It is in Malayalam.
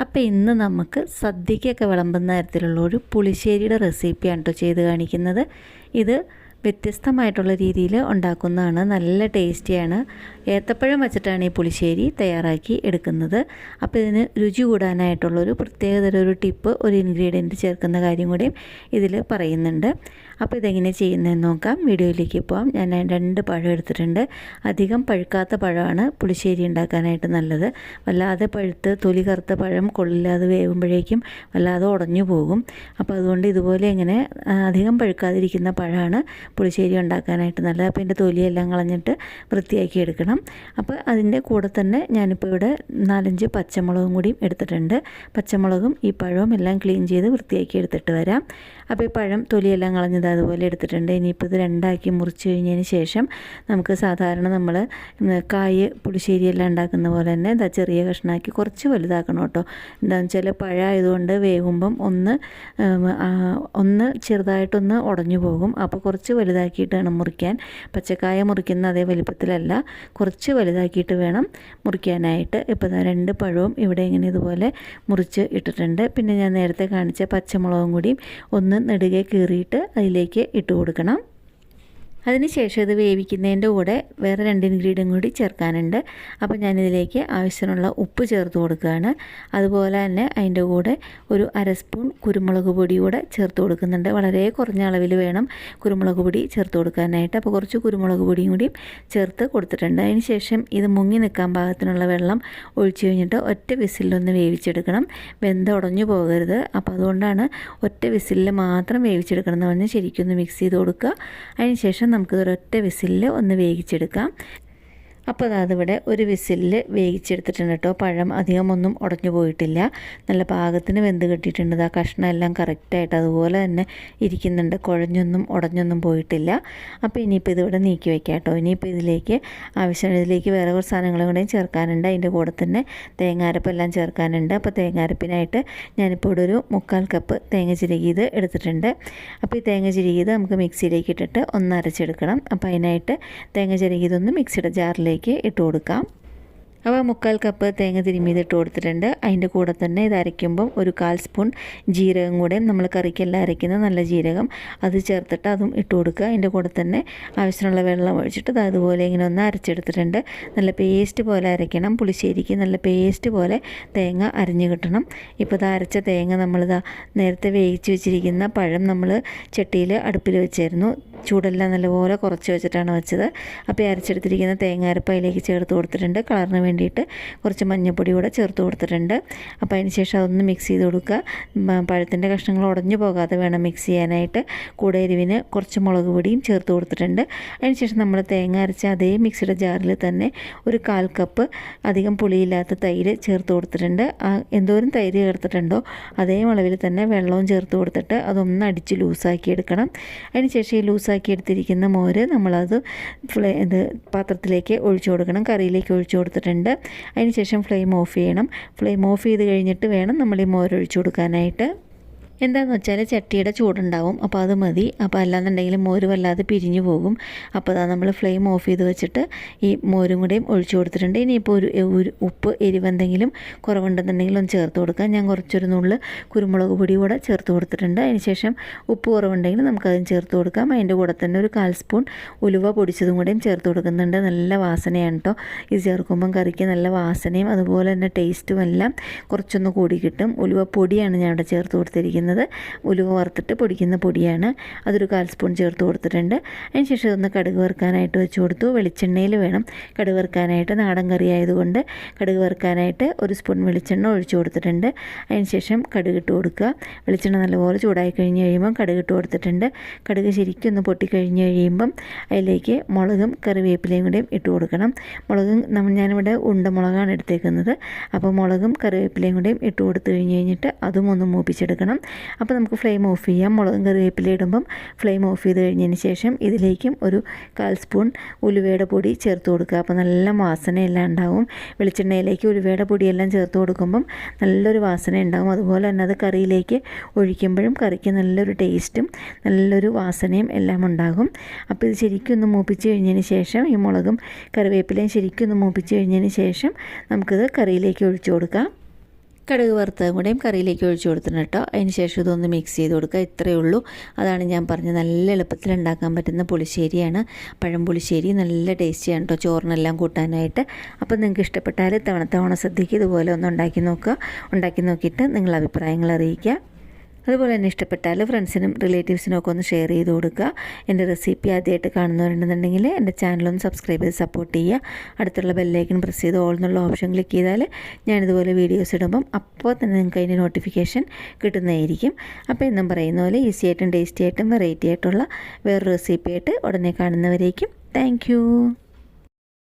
അപ്പോൾ ഇന്ന് നമുക്ക് സദ്യക്കൊക്കെ വിളമ്പുന്ന തരത്തിലുള്ള ഒരു പുളിശ്ശേരിയുടെ റെസിപ്പിയാണ് കേട്ടോ ചെയ്ത് കാണിക്കുന്നത്. ഇത് വ്യത്യസ്തമായിട്ടുള്ള രീതിയിൽ ഉണ്ടാക്കുന്നതാണ്. നല്ല ടേസ്റ്റിയാണ്. ഏത്തപ്പഴം വെച്ചിട്ടാണ് ഈ പുളിശ്ശേരി തയ്യാറാക്കി എടുക്കുന്നത്. അപ്പോൾ ഇതിന് രുചി കൂടാനായിട്ടുള്ളൊരു പ്രത്യേകതരം ഒരു ടിപ്പ്, ഒരു ഇൻഗ്രീഡിയൻറ്റ് ചേർക്കുന്ന കാര്യം കൂടിയും ഇതിൽ പറയുന്നുണ്ട്. അപ്പോൾ ഇതെങ്ങനെ ചെയ്യുന്നതെന്ന് നോക്കാം. വീഡിയോയിലേക്ക് പോകാം. ഞാൻ 2 പഴം എടുത്തിട്ടുണ്ട്. അധികം പഴുക്കാത്ത പഴമാണ് പുളിശ്ശേരി ഉണ്ടാക്കാനായിട്ട് നല്ലത്. വല്ലാതെ പഴുത്ത് തൊലി കറുത്ത പഴം കൊള്ളില്ലാതെ വേവുമ്പോഴേക്കും വല്ലാതെ ഉടഞ്ഞു പോകും. അപ്പോൾ അതുകൊണ്ട് ഇതുപോലെ ഇങ്ങനെ അധികം പഴുക്കാതിരിക്കുന്ന പഴമാണ് പുളിശ്ശേരി ഉണ്ടാക്കാനായിട്ട് നല്ലത്. അപ്പോൾ ഇതിൻ്റെ തൊലിയെല്ലാം കളഞ്ഞിട്ട് വൃത്തിയാക്കി എടുക്കണം. അപ്പോൾ അതിൻ്റെ കൂടെ തന്നെ ഞാനിപ്പോൾ ഇവിടെ 4-5 പച്ചമുളകും കൂടി എടുത്തിട്ടുണ്ട്. പച്ചമുളകും ഈ പഴവും എല്ലാം ക്ലീൻ ചെയ്ത് വൃത്തിയാക്കി എടുത്തിട്ട് വരാം. അപ്പോൾ ഈ പഴം തൊലിയെല്ലാം കളഞ്ഞത് അതുപോലെ എടുത്തിട്ടുണ്ട്. ഇനിയിപ്പോൾ ഇത് 2ആക്കി മുറിച്ച് കഴിഞ്ഞതിന് ശേഷം നമുക്ക് സാധാരണ നമ്മൾ കായ് പുളിശ്ശേരി എല്ലാം ഉണ്ടാക്കുന്ന പോലെ തന്നെ ഇതാ ചെറിയ കഷ്ണമാക്കി കുറച്ച് വലുതാക്കണം കേട്ടോ. എന്താണെന്ന് വെച്ചാൽ പഴമായതുകൊണ്ട് വേകുമ്പം ഒന്ന് ചെറുതായിട്ടൊന്ന് ഉടഞ്ഞു പോകും. അപ്പോൾ കുറച്ച് വലുതാക്കിയിട്ട് വേണം മുറിക്കാൻ. പച്ചക്കായ മുറിക്കുന്ന അതേ വലിപ്പത്തിലല്ല, കുറച്ച് വലുതാക്കിയിട്ട് വേണം മുറിക്കാനായിട്ട്. ഇപ്പോൾ 2 പഴവും ഇവിടെ ഇങ്ങനെ ഇതുപോലെ മുറിച്ച് ഇട്ടിട്ടുണ്ട്. പിന്നെ ഞാൻ നേരത്തെ കാണിച്ച പച്ചമുളകും കൂടി ഒന്ന് നെടുകെ കീറിയിട്ട് അതിലേക്ക് ഇട്ട് കൊടുക്കണം. അതിനുശേഷം ഇത് വേവിക്കുന്നതിൻ്റെ കൂടെ വേറെ 2 ഇൻഗ്രീഡിയൻ്റ് കൂടി ചേർക്കാനുണ്ട്. അപ്പോൾ ഞാനിതിലേക്ക് ആവശ്യത്തിനുള്ള ഉപ്പ് ചേർത്ത് കൊടുക്കുകയാണ്. അതുപോലെ തന്നെ അതിൻ്റെ കൂടെ ഒരു 1/2 സ്പൂൺ കുരുമുളക് പൊടി കൂടെ ചേർത്ത് കൊടുക്കുന്നുണ്ട്. വളരെ കുറഞ്ഞ അളവിൽ വേണം കുരുമുളക് പൊടി ചേർത്ത് കൊടുക്കാനായിട്ട്. അപ്പോൾ കുറച്ച് കുരുമുളക് പൊടിയും കൂടി ചേർത്ത് കൊടുത്തിട്ടുണ്ട്. അതിന് ശേഷം ഇത് മുങ്ങി നിൽക്കാൻ പാകത്തിനുള്ള വെള്ളം ഒഴിച്ച് കഴിഞ്ഞിട്ട് ഒറ്റ വിസിലൊന്ന് വേവിച്ചെടുക്കണം. ഉടഞ്ഞു പോകരുത്. അപ്പോൾ അതുകൊണ്ടാണ് ഒറ്റ വിസിലിൽ മാത്രം വേവിച്ചെടുക്കണം എന്ന് പറഞ്ഞാൽ ശരിക്കൊന്ന് മിക്സ് ചെയ്ത് കൊടുക്കുക. അതിന് ശേഷം നമുക്കിതൊരൊറ്റ വിസിലിൽ ഒന്ന് വേവിച്ചെടുക്കാം. അപ്പോൾ അതിവിടെ ഒരു വിസിലിൽ വേവിച്ചെടുത്തിട്ടുണ്ട് കേട്ടോ. പഴം അധികം ഒന്നും ഉടഞ്ഞു പോയിട്ടില്ല. നല്ല പാകത്തിന് വെന്ത് കിട്ടിയിട്ടുണ്ട്. ആ കഷ്ണം എല്ലാം കറക്റ്റായിട്ട് അതുപോലെ തന്നെ ഇരിക്കുന്നുണ്ട്. കുഴഞ്ഞൊന്നും ഉടഞ്ഞൊന്നും പോയിട്ടില്ല. അപ്പോൾ ഇനിയിപ്പോൾ ഇതിവിടെ നീക്കി വയ്ക്കാം കേട്ടോ. ഇനിയിപ്പോൾ ഇതിലേക്ക് വേറെ കുറച്ച് സാധനങ്ങളും കൂടെയും ചേർക്കാനുണ്ട്. അതിൻ്റെ കൂടെ തന്നെ തേങ്ങാരപ്പെല്ലാം ചേർക്കാനുണ്ട്. അപ്പോൾ തേങ്ങാരപ്പിനായിട്ട് ഞാനിപ്പോൾ ഇവിടെ ഒരു 1/4 കപ്പ് തേങ്ങ ചിരകിയത് എടുത്തിട്ടുണ്ട്. അപ്പോൾ ഈ തേങ്ങ ചിരകിയത് നമുക്ക് മിക്സിയിലേക്ക് ഇട്ടിട്ട് ഒന്ന് അരച്ചെടുക്കണം. അപ്പോൾ അതിനായിട്ട് തേങ്ങ ചിരകിയതൊന്ന് മിക്സിയുടെ ജാറിലേക്ക് ഇട്ട് കൊടുക്കാം. അപ്പോൾ 1/4 കപ്പ് തേങ്ങ തിരുമ്മിയത് ഇട്ട് കൊടുത്തിട്ടുണ്ട്. അതിൻ്റെ കൂടെ തന്നെ ഇത് അരയ്ക്കുമ്പം ഒരു 1/4 സ്പൂൺ ജീരകം കൂടെ, നമ്മൾ കറിക്കെല്ലാം അരയ്ക്കുന്ന നല്ല ജീരകം, അത് ചേർത്തിട്ട് അതും ഇട്ട് കൊടുക്കുക. അതിൻ്റെ കൂടെ തന്നെ ആവശ്യമുള്ള വെള്ളം ഒഴിച്ചിട്ട് അതുപോലെ ഇങ്ങനെ ഒന്ന് അരച്ചെടുത്തിട്ടുണ്ട്. നല്ല പേസ്റ്റ് പോലെ അരയ്ക്കണം. പുളിശ്ശേരിക്ക് നല്ല പേസ്റ്റ് പോലെ തേങ്ങ അരഞ്ഞ് കിട്ടണം. ഇപ്പോൾ ഇത് അരച്ച തേങ്ങ നമ്മളിതാ നേരത്തെ വേവിച്ച് വെച്ചിരിക്കുന്ന പഴം നമ്മൾ ചട്ടിയിൽ അടുപ്പിൽ വെച്ചായിരുന്നു. ചൂടെല്ലാം നല്ലപോലെ കുറച്ച് വെച്ചിട്ടാണ് വെച്ചത്. അപ്പോൾ അരച്ചെടുത്തിരിക്കുന്ന തേങ്ങാരപ്പ് അതിലേക്ക് ചേർത്ത് കൊടുത്തിട്ടുണ്ട്. കളറിന് വേണ്ടിയിട്ട് കുറച്ച് മഞ്ഞൾപ്പൊടി കൂടെ ചേർത്ത് കൊടുത്തിട്ടുണ്ട്. അപ്പോൾ അതിന് ശേഷം അതൊന്ന് മിക്സ് ചെയ്ത് കൊടുക്കുക. പഴത്തിൻ്റെ കഷ്ണങ്ങൾ ഉടഞ്ഞു പോകാതെ വേണം മിക്സ് ചെയ്യാനായിട്ട്. കൂടെ എരിവിന് കുറച്ച് മുളക് പൊടിയും ചേർത്ത് കൊടുത്തിട്ടുണ്ട്. അതിന് ശേഷം നമ്മൾ തേങ്ങ അരച്ച അതേ മിക്സിയുടെ ജാറിൽ തന്നെ ഒരു 1/4 കപ്പ് അധികം പുളിയില്ലാത്ത തൈര് ചേർത്ത് കൊടുത്തിട്ടുണ്ട്. എന്തോരം തൈര് ചേർത്തിട്ടുണ്ടോ അതേ അളവിൽ തന്നെ വെള്ളവും ചേർത്ത് കൊടുത്തിട്ട് അതൊന്ന് അടിച്ച് ലൂസാക്കി എടുക്കണം. അതിന് ശേഷം ഈ ലൂസാക്കി എടുത്തിരിക്കുന്ന മോര് നമ്മളത് പാത്രത്തിലേക്ക് ഒഴിച്ചു കൊടുക്കണം. കറിയിലേക്ക് ഒഴിച്ചു കൊടുത്തിട്ടുണ്ട്. അതിന് ശേഷം ഫ്ലെയിം ഓഫ് ചെയ്യണം. ഫ്ലെയിം ഓഫ് ചെയ്ത് കഴിഞ്ഞിട്ട് വേണം നമ്മൾ ഈ മോര് ഒഴിച്ചു കൊടുക്കാനായിട്ട്. എന്താണെന്ന് വെച്ചാൽ ചട്ടിയുടെ ചൂടുണ്ടാവും. അപ്പോൾ അത് മതി. അപ്പോൾ അല്ലാന്നുണ്ടെങ്കിൽ മോര് വല്ലാതെ പിരിഞ്ഞു പോകും. അപ്പോൾ അതാ നമ്മൾ ഫ്ലെയിം ഓഫ് ചെയ്ത് വെച്ചിട്ട് ഈ മോരും കൂടെയും ഒഴിച്ചു കൊടുത്തിട്ടുണ്ട്. ഇനിയിപ്പോൾ ഒരു ഉപ്പ് എരിവെന്തെങ്കിലും കുറവുണ്ടെന്നുണ്ടെങ്കിൽ ഒന്ന് ചേർത്ത് കൊടുക്കാം. ഞാൻ കുറച്ചൊരു നുള്ള് കുരുമുളക് പൊടി കൂടെ ചേർത്ത് കൊടുത്തിട്ടുണ്ട്. അതിന് ശേഷം ഉപ്പ് കുറവുണ്ടെങ്കിൽ നമുക്കതും ചേർത്ത് കൊടുക്കാം. അതിൻ്റെ കൂടെ തന്നെ ഒരു 1/4 സ്പൂൺ ഉലുവ പൊടിച്ചതും കൂടെയും ചേർത്ത് കൊടുക്കുന്നുണ്ട്. നല്ല വാസനയാണ് കേട്ടോ. ഇത് ചേർക്കുമ്പം കറിക്ക് നല്ല വാസനയും അതുപോലെ തന്നെ ടേസ്റ്റും എല്ലാം കുറച്ചൊന്ന് കൂടി കിട്ടും. ഉലുവ പൊടിയാണ് ഞാൻ ഇവിടെ ചേർത്ത് കൊടുത്തിരിക്കുന്നത്. ഉലുവ വറുത്തിട്ട് പൊടിക്കുന്ന പൊടിയാണ്. അതൊരു 1/4 സ്പൂൺ ചേർത്ത് കൊടുത്തിട്ടുണ്ട്. അതിനുശേഷം ഇതൊന്ന് കടുക് വറുക്കാനായിട്ട് വെച്ച് കൊടുത്തു. വെളിച്ചെണ്ണയിൽ വേണം കടുക് വറുക്കാനായിട്ട്. നാടൻ കറി ആയതുകൊണ്ട് കടുക് വറുക്കാനായിട്ട് 1 സ്പൂൺ വെളിച്ചെണ്ണ ഒഴിച്ചു കൊടുത്തിട്ടുണ്ട്. അതിനുശേഷം കടുക് ഇട്ട് കൊടുക്കുക. വെളിച്ചെണ്ണ നല്ലപോലെ ചൂടായി കഴിഞ്ഞ് കഴിയുമ്പം കടുക് ഇട്ട് കൊടുത്തിട്ടുണ്ട്. കടുക് ശരിക്കും ഒന്ന് പൊട്ടിക്കഴിഞ്ഞ് കഴിയുമ്പം അതിലേക്ക് മുളകും കറിവേപ്പിലയും കൂടെയും ഇട്ട് കൊടുക്കണം. ഞാനിവിടെ ഉണ്ടമുളകാണ് എടുത്തേക്കുന്നത്. അപ്പോൾ മുളകും കറിവേപ്പിലയും കൂടെയും ഇട്ട് കൊടുത്തു കഴിഞ്ഞിട്ട് അതും ഒന്ന് മൂപ്പിച്ചെടുക്കണം. അപ്പോൾ നമുക്ക് ഫ്ലെയിം ഓഫ് ചെയ്യാം. മുളകും കറിവേപ്പില ഇടുമ്പം ഫ്ലെയിം ഓഫ് ചെയ്ത് കഴിഞ്ഞതിന് ശേഷം ഇതിലേക്കും ഒരു 1/4 സ്പൂൺ ഉലുവയുടെ പൊടി ചേർത്ത് കൊടുക്കുക. അപ്പോൾ നല്ല വാസനയെല്ലാം ഉണ്ടാവും. വെളിച്ചെണ്ണയിലേക്ക് ഉലുവയുടെ പൊടിയെല്ലാം ചേർത്ത് കൊടുക്കുമ്പം നല്ലൊരു വാസന ഉണ്ടാവും. അതുപോലെ തന്നെ അത് കറിയിലേക്ക് ഒഴിക്കുമ്പോഴും കറിക്ക് നല്ലൊരു ടേസ്റ്റും നല്ലൊരു വാസനയും എല്ലാം ഉണ്ടാകും. അപ്പോൾ ഇത് ശരിക്കും ഒന്ന് മൂപ്പിച്ച് കഴിഞ്ഞതിന് ശേഷം ഈ മുളകും കറിവേപ്പിലയും ശരിക്കും ഒന്ന് മൂപ്പിച്ച് കഴിഞ്ഞതിന് ശേഷം നമുക്കിത് കറിയിലേക്ക് ഒഴിച്ചു കൊടുക്കാം. കടുക് വറുത്തതും കൂടെയും കറിയിലേക്ക് ഒഴിച്ചു കൊടുത്തിട്ടുണ്ട് കേട്ടോ. അതിന് ശേഷം ഇതൊന്ന് മിക്സ് ചെയ്ത് കൊടുക്കുക. ഇത്രയേ ഉള്ളൂ. അതാണ് ഞാൻ പറഞ്ഞത്, നല്ല എളുപ്പത്തിൽ ഉണ്ടാക്കാൻ പറ്റുന്ന പുളിശ്ശേരിയാണ്. പഴം പുളിശ്ശേരി നല്ല ടേസ്റ്റിയാണ് കേട്ടോ ചോറിനെല്ലാം കൂട്ടാനായിട്ട്. അപ്പോൾ നിങ്ങൾക്ക് ഇഷ്ടപ്പെട്ടാൽ തവണത്തെ ഓണസദ്യക്ക് ഇതുപോലെ ഒന്ന് ഉണ്ടാക്കി നോക്കുക. ഉണ്ടാക്കി നോക്കിയിട്ട് നിങ്ങൾ അഭിപ്രായങ്ങൾ അറിയിക്കുക. അതുപോലെ തന്നെ ഇഷ്ടപ്പെട്ടാൽ ഫ്രണ്ട്സിനും റിലേറ്റീവ്സിനും ഒക്കെ ഒന്ന് ഷെയർ ചെയ്ത് കൊടുക്കുക. എൻ്റെ റെസിപ്പി ആദ്യമായിട്ട് കാണുന്നവരുണ്ടെന്നുണ്ടെങ്കിൽ എൻ്റെ ചാനലൊന്ന് സബ്സ്ക്രൈബ് ചെയ്ത് സപ്പോർട്ട് ചെയ്യുക. അടുത്തുള്ള ബെല്ലൈക്കൺ പ്രസ് ചെയ്ത് ഓൾ എന്നുള്ള ഓപ്ഷൻ ക്ലിക്ക് ചെയ്താൽ ഞാനിതുപോലെ വീഡിയോസ് ഇടുമ്പം അപ്പോൾ തന്നെ നിങ്ങൾക്ക് അതിൻ്റെ നോട്ടിഫിക്കേഷൻ കിട്ടുന്നതായിരിക്കും. അപ്പോൾ എന്നും പറയുന്ന പോലെ ഈസി ആയിട്ടും ടേസ്റ്റി ആയിട്ടും വെറൈറ്റി ആയിട്ടുള്ള വേറൊരു റെസിപ്പി ആയിട്ട് ഉടനെ കാണുന്നവരേക്കും താങ്ക്